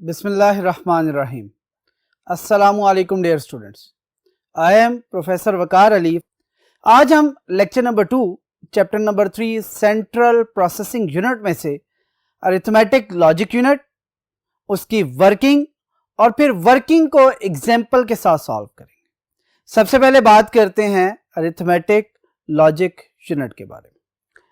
बिस्मिल्लाहिर्रहमानिर्रहीम। अस्सलामुअलैकुम dear students, I am professor Waqar Ali. आज हम lecture number 2 chapter number 3 central processing unit में से अरिथमेटिक लॉजिक यूनिट, उसकी वर्किंग और फिर वर्किंग को एग्जाम्पल के साथ सॉल्व करेंगे। सबसे पहले बात करते हैं अरिथमेटिक लॉजिक यूनिट के बारे में।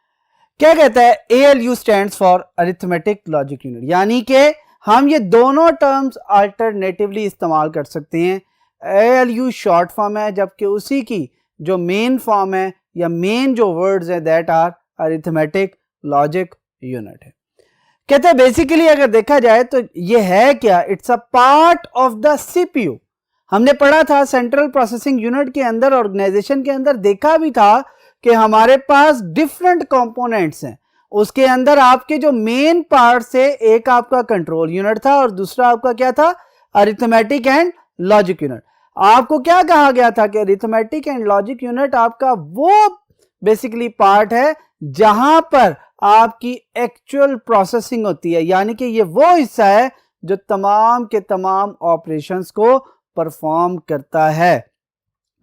क्या कहता है? ALU stands for arithmetic logic unit, यानी कि हम ये दोनों टर्म्स अल्टरनेटिवली इस्तेमाल कर सकते हैं। ALU शॉर्ट फॉर्म है, जबकि उसी की जो मेन फॉर्म है या मेन जो वर्ड्स है that are arithmetic logic unit है। कहते हैं बेसिकली अगर देखा जाए तो ये है क्या, it's a part of the CPU। हमने पढ़ा था सेंट्रल प्रोसेसिंग यूनिट के अंदर, ऑर्गेनाइजेशन के अंदर देखा भी था कि हमारे पास डिफरेंट कंपोनेंट्स हैं। उसके अंदर आपके जो मेन पार्ट से एक आपका कंट्रोल यूनिट था और दूसरा आपका क्या था? Arithmetic and logic unit. आपको क्या कहा गया था कि अरिथमेटिक एंड लॉजिक यूनिट आपका वो बेसिकली पार्ट है जहां पर आपकी एक्चुअल प्रोसेसिंग होती है, यानी कि ये वो हिस्सा है जो तमाम के तमाम ऑपरेशंस को परफॉर्म करता है।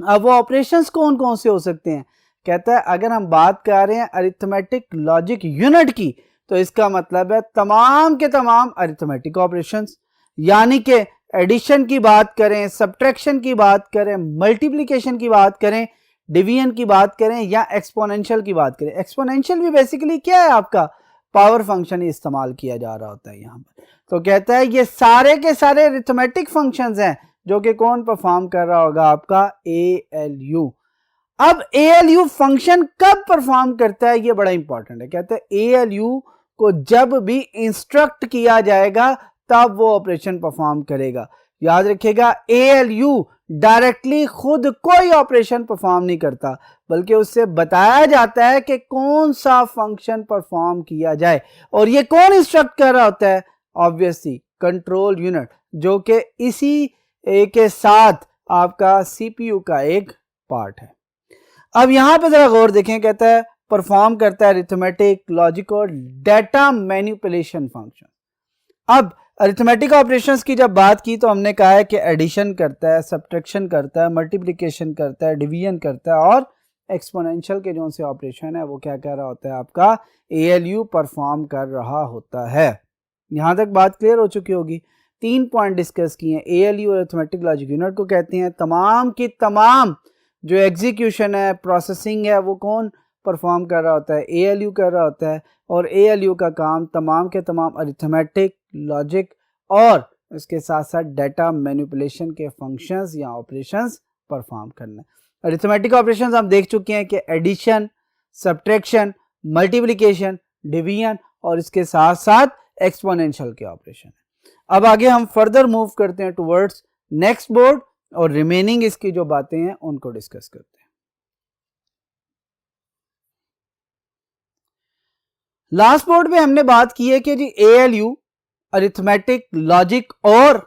अब वो ऑपरेशंस कौन कौन से हो सकते हैं? कहता है अगर हम बात कर रहे हैं अरिथमेटिक लॉजिक यूनिट की, तो इसका मतलब है तमाम के तमाम अरिथमेटिक ऑपरेशंस, यानी कि एडिशन की बात करें, सब्ट्रैक्शन की बात करें, मल्टीप्लिकेशन की बात करें, डिवीजन की बात करें या एक्सपोनेंशियल की बात करें। एक्सपोनेंशियल भी बेसिकली क्या है? आपका पावर फंक्शन ही इस्तेमाल किया जा रहा होता है यहाँ पर। तो कहता है ये सारे के सारे अरिथमेटिक फंक्शंस हैं जो कि कौन परफॉर्म कर रहा होगा? आपका ALU। अब ALU फंक्शन कब परफॉर्म करता है, ये बड़ा इंपॉर्टेंट है। कहते हैं ALU को जब भी इंस्ट्रक्ट किया जाएगा तब वो ऑपरेशन परफॉर्म करेगा। याद रखिएगा, ALU डायरेक्टली खुद कोई ऑपरेशन परफॉर्म नहीं करता, बल्कि उससे बताया जाता है कि कौन सा फंक्शन परफॉर्म किया जाए। और ये कौन इंस्ट्रक्ट कर रहा होता है? ऑब्वियसली कंट्रोल यूनिट, जो कि इसी के साथ आपका CPU का एक पार्ट है। अब यहां पे जरा गौर देखें, कहता है परफॉर्म करता है अरिथमेटिक, लॉजिक और डेटा मैनिपुलेशन फंक्शन। अब अरिथमेटिक ऑपरेशंस की जब बात की तो हमने कहा है कि एडिशन करता है, सब्ट्रैक्शन करता है, मल्टीप्लिकेशन करता है, डिवीजन करता है, और एक्सपोनेंशियल के जो से ऑपरेशन है वो क्या कर रहा होता है? आपका ALU परफॉर्म कर रहा होता है। यहां तक बात क्लियर हो चुकी होगी। 3 पॉइंट डिस्कस किए हैं। ALU और अरिथमेटिक लॉजिक यूनिट को कहते हैं तमाम की तमाम जो एग्जीक्यूशन है, प्रोसेसिंग है, वो कौन परफॉर्म कर रहा होता है? ALU कर रहा होता है। और ALU का काम तमाम के तमाम अरिथमेटिक, लॉजिक और इसके साथ साथ डेटा मैनिपुलेशन के फंक्शंस या ऑपरेशंस परफॉर्म करना। अरिथमेटिक ऑपरेशंस हम देख चुके हैं कि एडिशन, सब्ट्रैक्शन, मल्टीप्लिकेशन, डिवीजन और इसके साथ साथ एक्सपोनेंशियल के ऑपरेशन। अब आगे हम फर्दर मूव करते हैं टुवर्ड्स नेक्स्ट बोर्ड और रिमेनिंग इसकी जो बातें हैं उनको डिस्कस करते हैं। लास्ट बोर्ड में हमने बात की है कि जी ALU अरिथमेटिक, लॉजिक और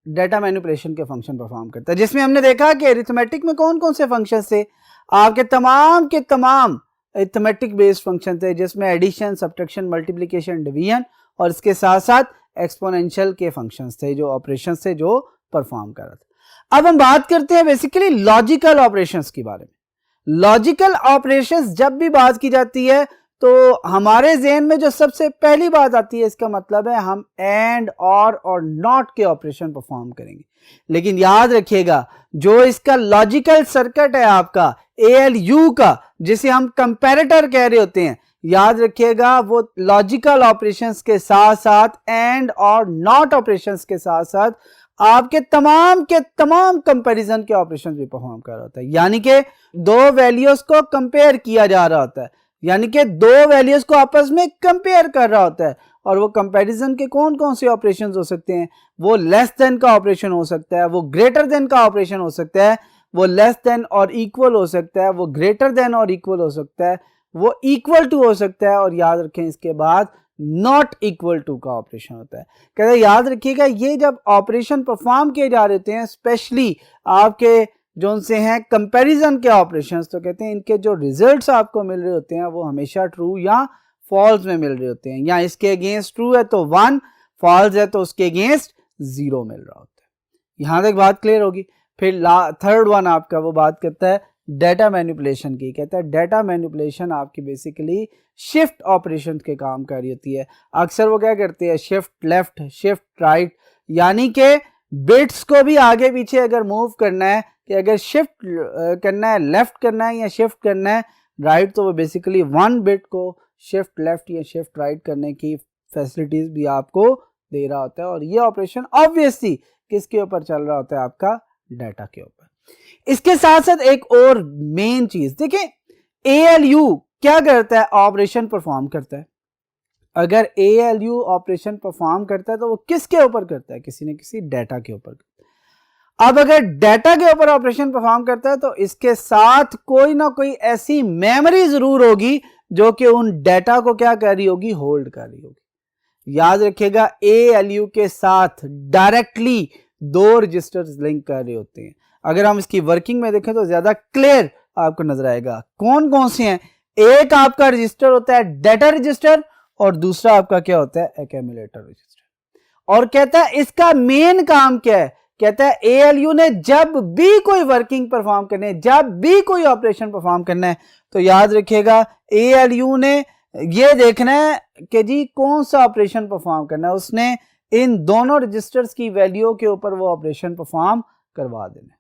डेटा मैनिपुलेशन के फंक्शन परफॉर्म करता है, जिसमें हमने देखा कि अरिथमेटिक में कौन कौन से फंक्शन थे? आपके तमाम अरिथमेटिक बेस्ड फंक्शन थे, जिसमें एडिशन, सब्ट्रैक्शन, मल्टीप्लिकेशन, डिवीजन और इसके साथ साथ एक्सपोनेंशियल के फंक्शंस थे, जो ऑपरेशंस थे जो परफॉर्म कर रहा था। अब हम बात करते हैं बेसिकली लॉजिकल ऑपरेशंस के बारे में। लॉजिकल ऑपरेशंस जब भी बात की जाती है तो हमारे ज़हन में जो सबसे पहली बात आती है, इसका मतलब है हम एंड और नॉट के ऑपरेशन परफॉर्म करेंगे। लेकिन याद रखिएगा, जो इसका लॉजिकल सर्किट है आपका ALU का, जिसे हम कंपैरेटर कह रहे होते हैं, याद रखिएगा वो लॉजिकल ऑपरेशंस के साथ साथ एंड और नॉट ऑपरेशंस के साथ साथ आपके तमाम के तमाम कंपैरिजन के ऑपरेशंस भी परफॉर्म कर रहा होता है। यानी कि दो वैल्यूज को कंपेयर किया जा रहा होता है, यानी कि दो वैल्यूज को आपस में कंपेयर कर रहा होता है। और वो कंपैरिजन के कौन कौन से ऑपरेशंस हो सकते हैं? वो लेस देन का ऑपरेशन हो सकता है, वो ग्रेटर देन का ऑपरेशन हो सकता है, वो लेस देन और इक्वल हो सकता है, वो ग्रेटर देन और इक्वल हो सकता है, वो इक्वल टू हो सकता है, और याद रखें इसके बाद नॉट इक्वल टू का ऑपरेशन होता है। कहते हैं याद रखिएगा, ये जब ऑपरेशन परफॉर्म किए जा रहे हैं, स्पेशली आपके जो उनसे हैं कंपैरिजन के ऑपरेशंस, तो कहते हैं इनके जो रिजल्ट्स आपको मिल रहे होते हैं वो हमेशा ट्रू या फॉल्स में मिल रहे होते हैं। या इसके अगेंस्ट ट्रू है तो 1, फॉल्स है तो उसके अगेंस्ट 0 मिल रहा होता है। यहाँ तक बात क्लियर होगी। फिर थर्ड वन आपका वो बात करता है डाटा मैनिपुलेशन की। कहता है डाटा मैनिपुलेशन आपकी बेसिकली शिफ्ट ऑपरेशन के काम कर रही होती है। अक्सर वो क्या करते हैं, शिफ्ट लेफ्ट, शिफ्ट राइट, यानी कि बिट्स को भी आगे पीछे अगर मूव करना है, कि अगर शिफ्ट करना है, लेफ्ट करना है या शिफ्ट करना है राइट, तो वो बेसिकली वन बिट को शिफ्ट लेफ्ट या शिफ्ट राइट करने की फैसिलिटीज भी आपको दे रहा होता है। और ये ऑपरेशन ऑब्वियसली किसके ऊपर चल रहा होता है, आपका डाटा के ऊपर। इसके साथ साथ एक और मेन चीज देखें, ALU क्या करता है, ऑपरेशन परफॉर्म करता है। अगर ALU ऑपरेशन परफॉर्म करता है तो वो किसके ऊपर करता है, किसी न किसी डाटा के ऊपर। अब अगर डाटा के ऊपर ऑपरेशन परफॉर्म करता है तो इसके साथ कोई ना कोई ऐसी मेमोरी जरूर होगी जो कि उन डाटा को क्या कर रही होगी, होल्ड कर रही होगी। याद रखिएगा ALU के साथ डायरेक्टली 2 रजिस्टर्स लिंक कर रहे होते हैं। अगर हम इसकी वर्किंग में देखें तो ज्यादा क्लियर आपको नजर आएगा। कौन कौन से हैं, एक आपका रजिस्टर होता है डाटा रजिस्टर और दूसरा आपका क्या होता है, एक्यूमुलेटर रजिस्टर। और कहता है इसका मेन काम क्या है, कहता है ALU ने जब भी कोई वर्किंग परफॉर्म करनी है, जब भी कोई ऑपरेशन परफॉर्म करना है, तो याद रखिएगा ALU ने ये देखना है कि जी कौन सा ऑपरेशन परफॉर्म करना है, उसने इन दोनों रजिस्टर्स की वैल्यू के ऊपर वो ऑपरेशन परफॉर्म करवा देना है।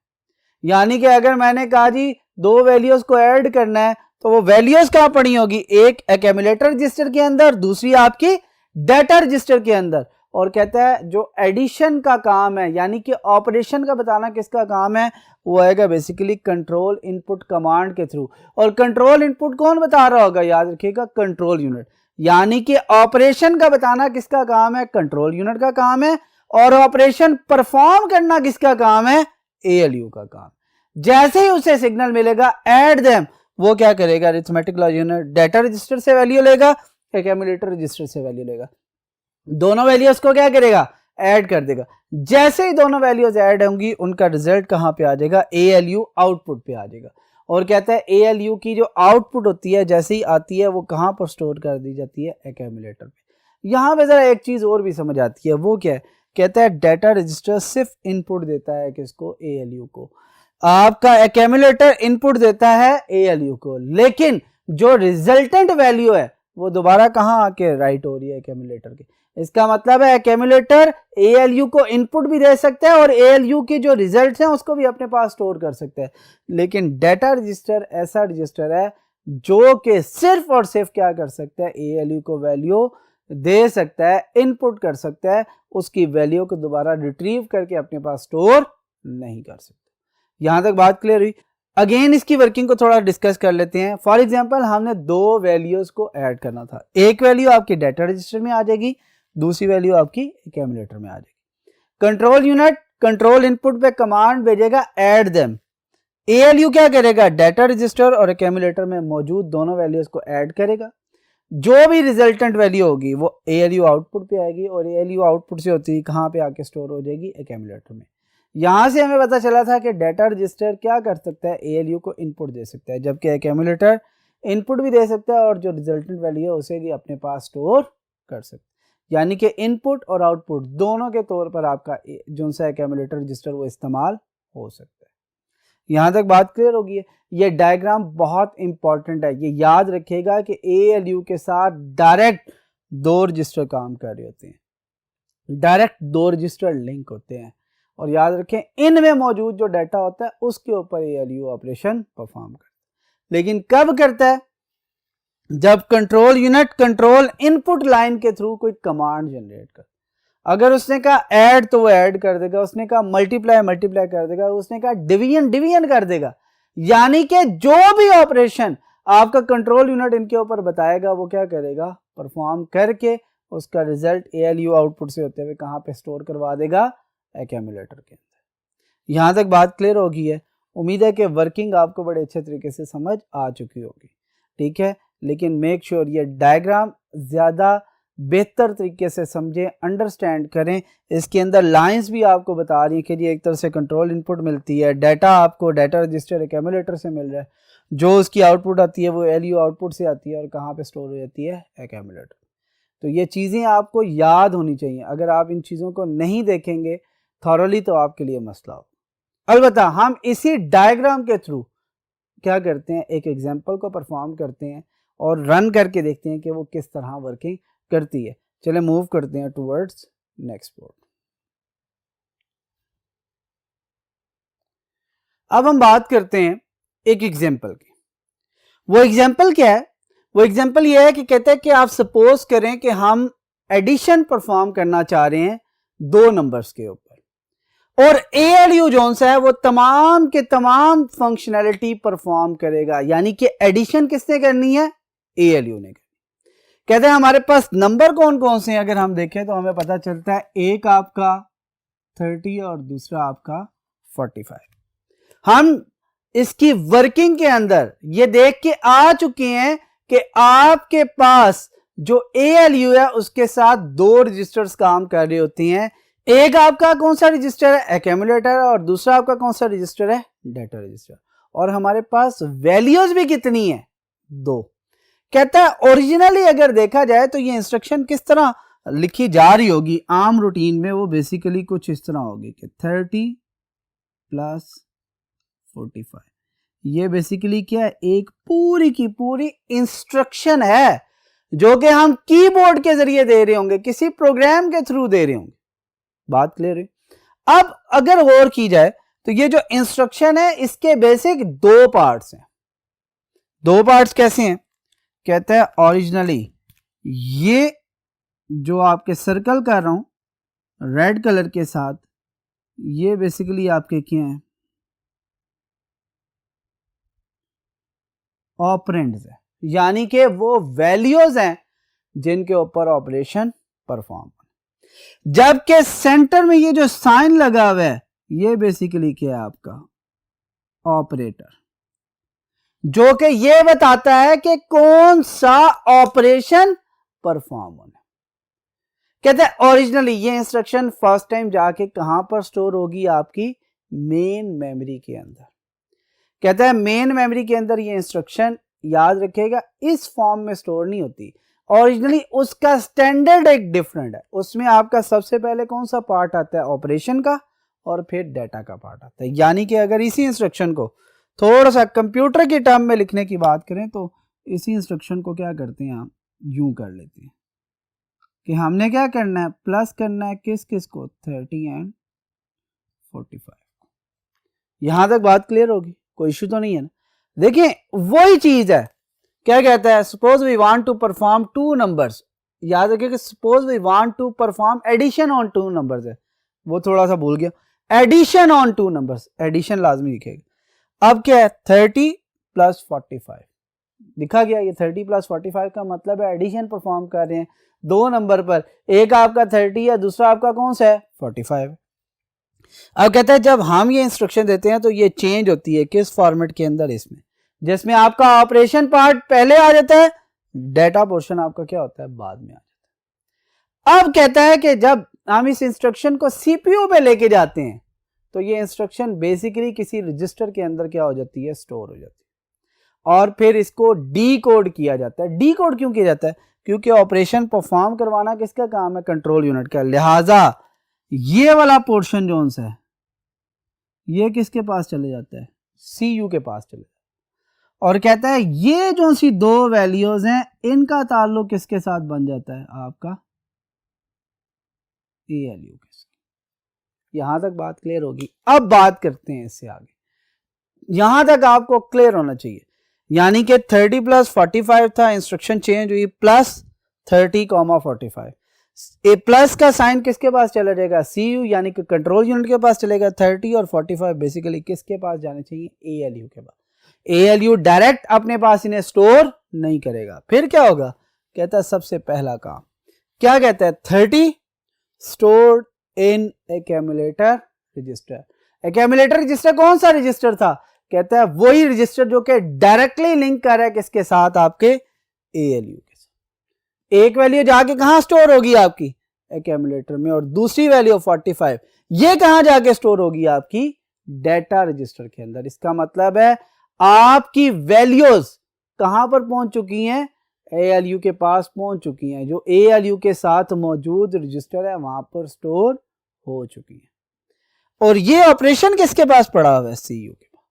यानी कि अगर मैंने कहा जी 2 वैल्यूज को ऐड करना है तो वो वैल्यूज कहां पड़ी होगी, एक एक्यूमुलेटर रजिस्टर के अंदर, दूसरी आपकी डाटा रजिस्टर के अंदर। और कहता है जो एडिशन का काम है, यानी कि ऑपरेशन का बताना किसका काम है, वो आएगा बेसिकली कंट्रोल इनपुट कमांड के थ्रू। और कंट्रोल इनपुट कौन बता रहा होगा, याद रखिएगा कंट्रोल यूनिट। यानी कि ऑपरेशन का बताना किसका काम है, कंट्रोल यूनिट का काम है। और ऑपरेशन परफॉर्म करना किसका काम है, ALU का काम। जैसे ही उसे सिग्नल मिलेगा ऐड देम, वो क्या करेगा, arithmetic logic unit data register से वैल्यू लेगा, एक्यूमुलेटर रजिस्टर से वैल्यू लेगा, दोनों वैल्यूज को क्या करेगा, ऐड कर देगा। जैसे ही दोनों वैल्यूज ऐड होंगी उनका रिजल्ट कहां पे आ जाएगा, ALU आउटपुट पे आ जाएगा। और कहता है ALU की जो आउटपुट होती है जैसे ही आती है वो कहां पर स्टोर कर दी जाती है, एक्यूमुलेटर पे। यहां पे जरा एक चीज और भी समझ आती है, वो क्या है, कहता है डाटा रजिस्टर सिर्फ इनपुट देता है किसको, ALU को। आपका एक्यूमुलेटर इनपुट देता है ALU को, लेकिन जो रिजल्टेंट वैल्यू है वो दोबारा कहां आके राइट हो रही है, एक्यूमुलेटर के। इसका मतलब है एक्यूमुलेटर ALU को इनपुट भी दे सकता है और ALU के जो रिजल्ट्स हैं उसको भी अपने पास स्टोर कर सकता है। लेकिन डाटा रजिस्टर ऐसा रजिस्टर है जो कि सिर्फ और सिर्फ क्या कर सकता है, ALU को वैल्यू दे सकता है, इनपुट कर सकता है, उसकी वैल्यू को दोबारा रिट्रीव करके अपने पास स्टोर नहीं कर सकता। यहां तक बात क्लियर हुई। अगेन इसकी वर्किंग को थोड़ा डिस्कस कर लेते हैं। फॉर एग्जांपल हमने 2 वैल्यूज को ऐड करना था, एक वैल्यू आपकी डाटा रजिस्टर में आ जाएगी, दूसरी वैल्यू आपकी एक्यूमुलेटर में आ जाएगी। कंट्रोल यूनिट कंट्रोल इनपुट पे कमांड भेजेगा ऐड देम। ALU क्या करेगा, डाटा रजिस्टर और एक्यूमुलेटर में मौजूद दोनों वैल्यूज को ऐड करेगा। जो भी रिजल्टेंट वैल्यू होगी वो ALU आउटपुट पे आएगी और ALU आउटपुट से होती है कहां पे आके स्टोर हो जाएगी, एक्यूमुलेटर में। यहां से हमें पता चला था कि डाटा रजिस्टर क्या कर सकता है, ALU को इनपुट दे सकता है, जबकि एक्यूमुलेटर इनपुट भी दे सकता है और जो रिजल्टेंट वैल्यू है उसे भी अपने पास स्टोर कर सकता है। यानी कि इनपुट और आउटपुट दोनों के तौर पर आपका जो सा एक्यूमुलेटर रजिस्टर वो इस्तेमाल हो सकता है। यहां तक बात क्लियर होगी है। ये डायग्राम बहुत इंपॉर्टेंट है, ये याद रखिएगा कि ALU के साथ डायरेक्ट 2 रजिस्टर काम कर रहे होते हैं, डायरेक्ट 2 रजिस्टर लिंक होते हैं। और याद रखें इनमें मौजूद जो डाटा होता है उसके ऊपर ALU ऑपरेशन परफॉर्म करता है। लेकिन कब करता है, जब control unit control input line के थ्रू कोई कमांड जनरेट कर। अगर उसने कहा ऐड तो वो ऐड कर देगा, उसने कहा मल्टीप्लाई मल्टीप्लाई कर देगा, उसने कहा डिवीजन डिवीजन कर देगा। यानी कि जो भी ऑपरेशन आपका कंट्रोल यूनिट इनके ऊपर बताएगा वो क्या करेगा, परफॉर्म करके उसका रिजल्ट ALU आउटपुट से होते हुए कहां पे स्टोर करवा देगा, एक्यूमुलेटर के अंदर। यहां तक बात क्लियर होगी है। उम्मीद है कि वर्किंग आपको बड़े अच्छे तरीके से समझ आ चुकी होगी, ठीक है। लेकिन मेक श्योर ये डायग्राम ज्यादा बेहतर तरीके से समझें, अंडरस्टैंड करें। इसके अंदर लाइंस भी आपको बता रही है कि जी एक तरह से कंट्रोल इनपुट मिलती है, डाटा आपको डाटा रजिस्टर एक्यूमुलेटर से मिल रहा है, जो उसकी आउटपुट आती है वो ALU आउटपुट से आती है और कहाँ पे स्टोर हो जाती है, एक्यूमुलेटर। तो ये चीज़ें आपको याद होनी चाहिए। अगर आप इन चीज़ों को नहीं देखेंगे थॉरली तो आपके लिए मसला हो। अलबत्ता हम इसी डायग्राम के थ्रू क्या करते हैं, एक एग्जाम्पल को परफॉर्म करते हैं और रन करके देखते हैं कि वो किस तरह वर्किंग करती है। चले मूव करते हैं टूवर्ड्स नेक्स्ट बोर्ड। अब हम बात करते हैं एक एग्जाम्पल की। वो एग्जाम्पल क्या है? वो एग्जाम्पल ये है कि कहते हैं कि आप सपोज करें कि हम एडिशन परफॉर्म करना चाह रहे हैं दो नंबर्स के ऊपर और ALU जोन सा है वो तमाम के तमाम फंक्शनैलिटी परफॉर्म करेगा, यानी कि एडिशन किसने करनी है? ALU ने करनी। कहते हैं हमारे पास नंबर कौन कौन से हैं? अगर हम देखें तो हमें पता चलता है एक आपका 30 और दूसरा आपका 45। हम इसकी वर्किंग के अंदर ये देख के आ चुके हैं कि आपके पास जो ALU है उसके साथ दो रजिस्टर्स काम कर रहे होती हैं। एक आपका कौन सा रजिस्टर है? एक्यूमुलेटर, और दूसरा आपका कौन सा रजिस्टर है? Data register. और हमारे पास वैल्यूज भी कितनी है? दो। कहता है ओरिजिनली अगर देखा जाए तो ये इंस्ट्रक्शन किस तरह लिखी जा रही होगी आम रूटीन में, वो बेसिकली कुछ इस तरह होगी कि 30 प्लस 45। ये बेसिकली क्या है? एक पूरी की पूरी इंस्ट्रक्शन है जो कि हम कीबोर्ड के जरिए दे रहे होंगे, किसी प्रोग्राम के थ्रू दे रहे होंगे। बात क्लियर है? अब अगर गौर की जाए तो ये जो इंस्ट्रक्शन है इसके बेसिक दो पार्ट्स हैं। दो पार्ट्स कैसे हैं? कहते हैं ओरिजिनली ये जो आपके सर्कल कर रहा हूं रेड कलर के साथ, ये बेसिकली आपके क्या हैं? ऑपरेंड्स है, यानी कि वो वैल्यूज हैं जिनके ऊपर ऑपरेशन परफॉर्म। जबकि सेंटर में ये जो साइन लगा हुआ है ये बेसिकली क्या है? आपका ऑपरेटर, जो कि ये बताता है कि कौन सा ऑपरेशन परफॉर्म होना। कहते हैं ओरिजिनली ये इंस्ट्रक्शन फर्स्ट टाइम जाके कहां पर स्टोर होगी? आपकी मेन मेमोरी के अंदर। कहता है मेन मेमोरी के अंदर ये इंस्ट्रक्शन, याद रखिएगा, इस फॉर्म में स्टोर नहीं होती। ओरिजिनली उसका स्टैंडर्ड एक डिफरेंट है। उसमें आपका सबसे पहले कौन सा पार्ट आता है? ऑपरेशन का, और फिर डेटा का पार्ट आता है। यानी कि अगर इसी इंस्ट्रक्शन को थोड़ा सा कंप्यूटर की टर्म में लिखने की बात करें तो इसी इंस्ट्रक्शन को क्या करते हैं? हम यूं कर लेते हैं कि हमने क्या करना है? प्लस करना है किस किस को? 30 एंड 45। यहां तक बात क्लियर होगी? कोई इशू तो नहीं है ना? देखिए वही चीज है। क्या कहता है? Suppose we want to perform two numbers. याद रखिए कि suppose we want to perform addition on two numbers है, वो थोड़ा सा भूल गया। Addition on two numbers, addition लाजमी लिखेगा। अब क्या है? 30 प्लस 45 लिखा गया। ये 30 प्लस 45 का मतलब है एडिशन परफॉर्म कर रहे हैं दो नंबर पर। एक आपका 30 है, दूसरा आपका कौन सा है? 45। अब कहता है जब हम ये इंस्ट्रक्शन देते हैं तो ये चेंज होती है किस फॉर्मेट के अंदर? इसमें, जिसमें आपका ऑपरेशन पार्ट पहले आ जाता है, डेटा पोर्शन आपका क्या होता है? बाद में आ जाता है। अब कहता है कि जब हम इस इंस्ट्रक्शन को CPU पे लेके जाते हैं तो ये इंस्ट्रक्शन बेसिकली किसी रजिस्टर के अंदर क्या हो जाती है? स्टोर हो जाती है, और फिर इसको डी कोड किया जाता है। डी कोड क्यों किया जाता है? क्योंकि ऑपरेशन परफॉर्म करवाना किसका काम है? कंट्रोल यूनिट का। लिहाजा ये वाला पोर्शन जो है ये किसके पास चले जाता है? CU के पास चले जाता है। और कहता है ये जो सी दो वैल्यूज हैं इनका ताल्लुक किसके साथ बन जाता है? आपका ALU के साथ। यहां तक बात क्लियर होगी? अब बात करते हैं इससे आगे। यहां तक आपको क्लियर होना चाहिए। यानी कि 30 प्लस 45 था, इंस्ट्रक्शन चेंज हुई प्लस 30, 45। ए प्लस का साइन किसके पास चला जाएगा? CU, यानी कि कंट्रोल यूनिट के पास चलेगा। 30 और 45 बेसिकली किसके पास जाने चाहिए? ALU के पास। ALU डायरेक्ट अपने पास इन्हें स्टोर नहीं करेगा। फिर क्या होगा? कहता है सबसे पहला काम क्या कहता है? 30 stored in accumulator register. Accumulator register कौन सा रजिस्टर था? कहता है वही रजिस्टर जो कि डायरेक्टली लिंक कर रहा है किसके साथ? आपके ALU के साथ। एक वैल्यू जाके कहां स्टोर होगी? आपकी एक्यूमुलेटर में, और दूसरी वैल्यू 45 ये कहां जाके स्टोर होगी? आपकी डेटा रजिस्टर के अंदर। इसका मतलब है आपकी वैल्यूज कहां पर पहुंच चुकी हैं? ALU के पास पहुंच चुकी हैं, जो ALU के साथ मौजूद रजिस्टर है वहां पर स्टोर हो चुकी हैं। और ये ऑपरेशन किसके पास पड़ा हुआ है? CU के पास।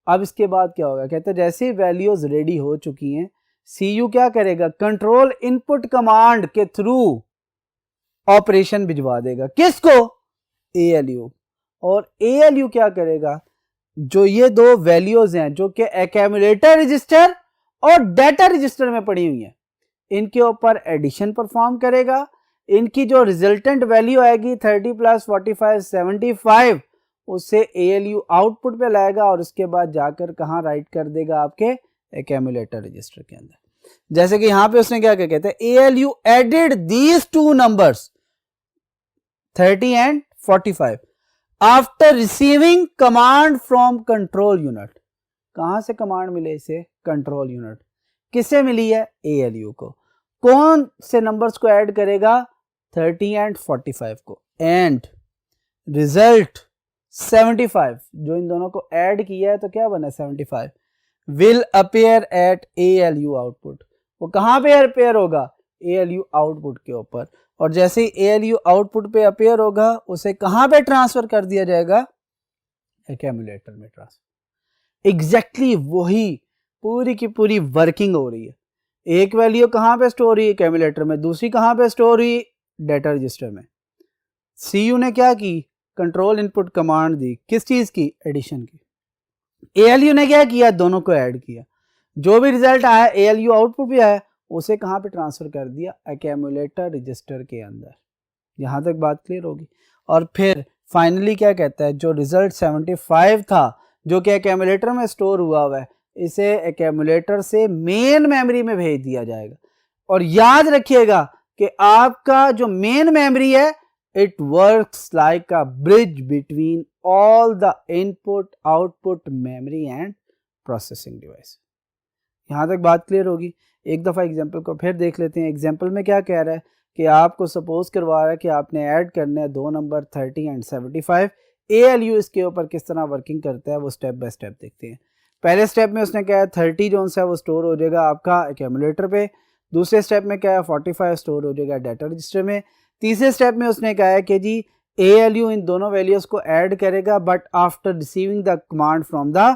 अब इसके बाद क्या होगा, कहते हैं जैसे वैल्यूज रेडी हो चुकी हैं, CU क्या करेगा, कंट्रोल इनपुट कमांड के थ्रू ऑपरेशन भिजवा देगा। किसको? ALU। और ALU क्या करेगा, जो ये दो वैल्यूज हैं जो कि एक्यूमुलेटर रजिस्टर और डाटा रजिस्टर में पड़ी हुई हैं, इनके ऊपर एडिशन परफॉर्म करेगा। इनकी जो रिजल्टेंट वैल्यू आएगी 30 + 45 75, उसे ALU आउटपुट पे लाएगा और उसके बाद जाकर कहाँ राइट कर देगा, आपके एक्यूमुलेटर रजिस्टर के अंदर। जैसे कि यहां पे उसने क्या कहते हैं, ALU added these two numbers 30 and 45 after receiving command from control unit. कहां से कमांड मिले इसे? Control unit. किसे मिली है? ALU को। कौन से नंबर्स को ऐड करेगा? 30 and 45 को। एंड रिजल्ट 75, जो इन दोनों को ऐड किया है तो क्या बना 75, will appear at ALU output. वो कहां पे अपेयर होगा? ALU आउटपुट के ऊपर। और जैसे ही ALU आउटपुट पे अपेयर होगा, उसे कहां पे ट्रांसफर कर दिया जाएगा? एक्यूमुलेटर में ट्रांसफर। एग्जैक्टली वही पूरी की पूरी वर्किंग हो रही है। एक वैल्यू कहां पे स्टोर हुई? एक्यूमुलेटर में। दूसरी कहां पे स्टोर हुई? डाटा रजिस्टर में। CU ने क्या की? कंट्रोल इनपुट कमांड दी। किस चीज की? एडिशन की। ALU ने क्या किया? दोनों को ऐड किया। जो भी रिजल्ट आया, ALU आउटपुट भी आया, उसे कहां पे ट्रांसफर कर दिया? एक्यूमुलेटर रजिस्टर के अंदर। यहां तक बात क्लियर होगी। और फिर फाइनली क्या कहता है, जो रिजल्ट 75 था जो कि एक्यूमुलेटर में स्टोर हुआ है, इसे एक्यूमुलेटर से मेन मेमोरी में भेज दिया जाएगा। और याद रखिएगा कि आपका जो मेन मेमोरी है, it works like a bridge between all the input output memory and processing device. यहां तक बात क्लियर होगी। एक दफा एग्जांपल को फिर देख लेते हैं। एग्जांपल में क्या कह रहा है कि आपको सपोज करवा रहा है कि आपने ऐड करने हैं दो नंबर 30 and 75। ALU इसके ऊपर किस तरह वर्किंग करता है वो स्टेप बाय स्टेप देखते हैं। पहले स्टेप में उसने कहा है 30 जो है वो स्टोर हो जाएगा आपका एक्यूमुलेटर पे। दूसरे स्टेप में क्या है, 45 स्टोर हो जाएगा डाटा रजिस्टर में। तीसरे स्टेप में उसने कहा है कि जी ALU इन दोनों वैल्यूज को ऐड करेगा but after receiving the command from the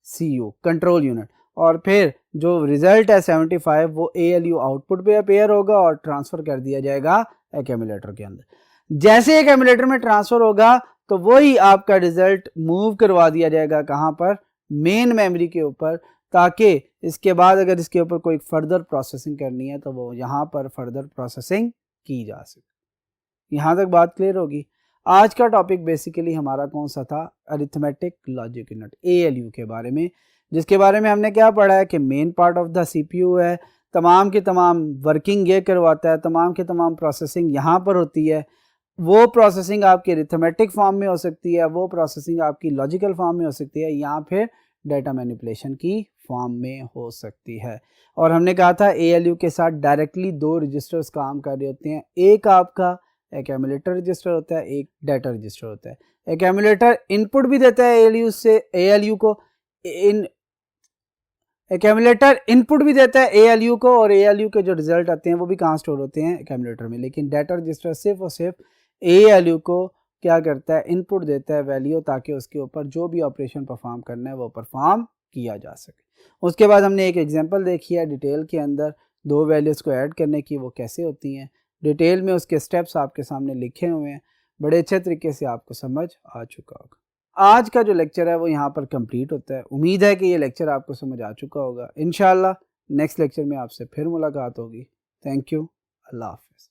CU control unit. और फिर जो रिजल्ट है 75 वो ALU आउटपुट पे अपेयर होगा और ट्रांसफर कर दिया जाएगा एक्यूमुलेटर के अंदर। जैसे एक्यूमुलेटर में ट्रांसफर होगा तो वही आपका रिजल्ट मूव करवा दिया जाएगा कहां पर? मेन मेमोरी के ऊपर, ताकि इसके बाद अगर इसके ऊपर कोई फर्दर प्रोसेसिंग करनी है तो वो यहाँ पर फर्दर प्रोसेसिंग की जा सके। यहाँ तक बात क्लियर होगी। आज का टॉपिक बेसिकली हमारा कौन सा था? अरिथमेटिक लॉजिक यूनिट ALU के बारे में, जिसके बारे में हमने क्या पढ़ा है कि main part of the CPU है, तमाम की तमाम वर्किंग ये करवाता है, तमाम की तमाम प्रोसेसिंग यहाँ पर होती है। वो प्रोसेसिंग आपकी अरिथमेटिक फॉर्म में हो सकती है, वो प्रोसेसिंग आपकी लॉजिकल फॉर्म में हो सकती है, या फिर डाटा मैनिपुलेशन की फॉर्म में हो सकती है। और हमने कहा था ALU के साथ डायरेक्टली दो रजिस्टर्स काम कर रहे होते हैं। एक आपका एक्यूमुलेटर रजिस्टर होता है, एक डाटा रजिस्टर होता है। एक्यूमुलेटर इनपुट भी देता है ALU को, एक्यूमुलेटर इनपुट भी देता है ALU को, और ALU के जो रिजल्ट आते हैं वो भी कहाँ स्टोर होते हैं? एक्यूमुलेटर में। लेकिन डाटा रजिस्टर सिर्फ और सिर्फ ALU को क्या करता है? इनपुट देता है वैल्यू, ताकि उसके ऊपर जो भी ऑपरेशन परफॉर्म करना है वो परफॉर्म किया जा सके। उसके बाद हमने एक एग्जांपल देखी है डिटेल के अंदर दो वैल्यूज़ को ऐड करने की, वो कैसे होती हैं। डिटेल में उसके स्टेप्स आपके सामने लिखे हुए हैं, बड़े अच्छे तरीके से आपको समझ आ चुका होगा। आज का जो लेक्चर है वो यहाँ पर कंप्लीट होता है। उम्मीद है कि ये लेक्चर आपको समझ आ चुका होगा। इंशाल्लाह नेक्स्ट लेक्चर में आपसे फिर मुलाकात होगी। Thank you. अल्लाह हाफ़िज़।